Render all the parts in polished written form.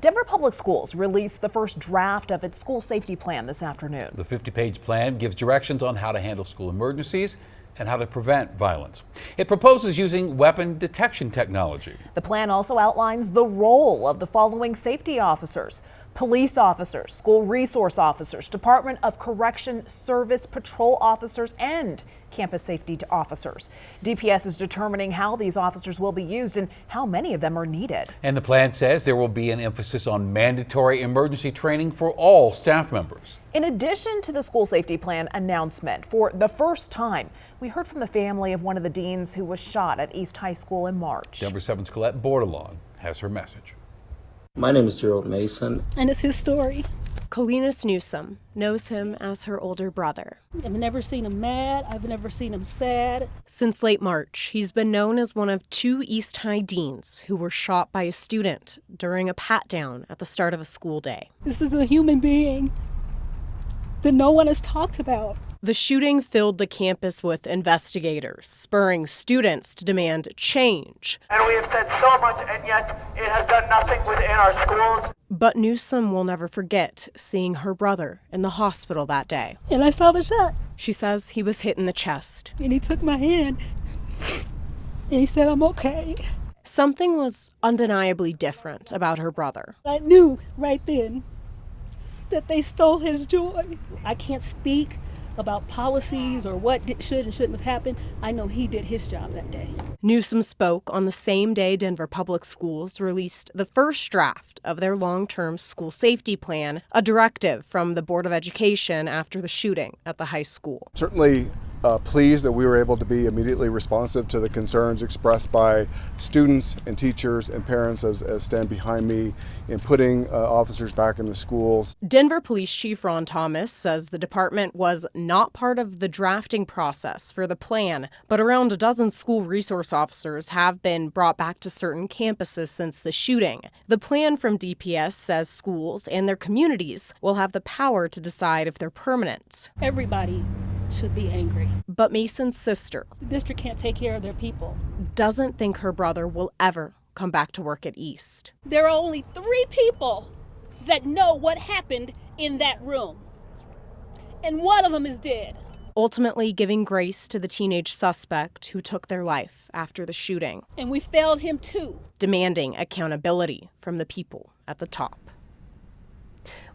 Denver Public Schools released the first draft of its school safety plan this afternoon. The 50-page plan gives directions on how to handle school emergencies and how to prevent violence. It proposes using weapon detection technology. The plan also outlines the role of the following safety officers: police officers, school resource officers, Department of Correction Service patrol officers, and campus safety officers. DPS is determining how these officers will be used and how many of them are needed. And the plan says there will be an emphasis on mandatory emergency training for all staff members. In addition to the school safety plan announcement, for the first time, we heard from the family of one of the deans who was shot at East High School in March. Denver 7's Colette Bordelon has her message. My name is Gerald Mason. And it's his story. Colinas Newsom knows him as her older brother. I've never seen him mad. I've never seen him sad. Since late March, he's been known as one of two East High deans who were shot by a student during a pat-down at the start of a school day. This is a human being that no one has talked about. The shooting filled the campus with investigators, spurring students to demand change. And we have said so much, and yet it has done nothing within our schools. But Newsom will never forget seeing her brother in the hospital that day. And I saw the shot. She says he was hit in the chest. And he took my hand and he said, "I'm okay." Something was undeniably different about her brother. I knew right then that they stole his joy. I can't speak about policies or what should and shouldn't have happened. I know he did his job that day. Newsom spoke on the same day Denver Public Schools released the first draft of their long-term school safety plan, a directive from the Board of Education after the shooting at the high school. Certainly pleased that we were able to be immediately responsive to the concerns expressed by students and teachers and parents as stand behind me in putting officers back in the schools. Denver Police Chief Ron Thomas says the department was not part of the drafting process for the plan, but around a dozen school resource officers have been brought back to certain campuses since the shooting. The plan from DPS says schools and their communities will have the power to decide if they're permanent. Everybody should be angry. But Mason's sister, The district can't take care of their people. doesn't think her brother will ever come back to work at East. There are only 3 people that know what happened in that room. And one of them is dead. Ultimately giving grace to the teenage suspect who took their life after the shooting, And we failed him too. demanding accountability from the people at the top.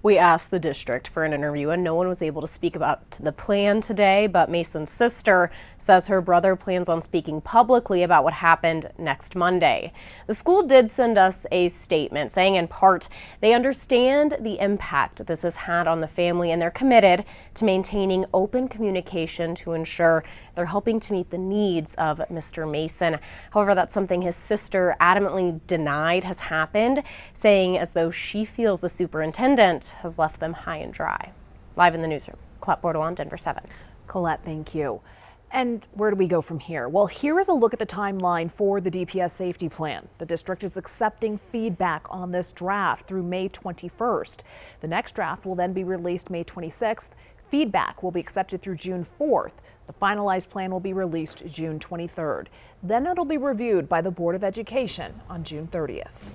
We asked the district for an interview and no one was able to speak about the plan today, but Mason's sister says her brother plans on speaking publicly about what happened next Monday. The school did send us a statement saying in part they understand the impact this has had on the family and they're committed to maintaining open communication to ensure they're helping to meet the needs of Mr. Mason. However, that's something his sister adamantly denied has happened, saying as though she feels the superintendent has left them high and dry. Live in the newsroom, Colette Bordelon, Denver 7. Colette, thank you. And where do we go from here? Well, here is a look at the timeline for the DPS safety plan. The district is accepting feedback on this draft through May 21st. The next draft will then be released May 26th. Feedback will be accepted through June 4th. The finalized plan will be released June 23rd. Then it'll be reviewed by the Board of Education on June 30th.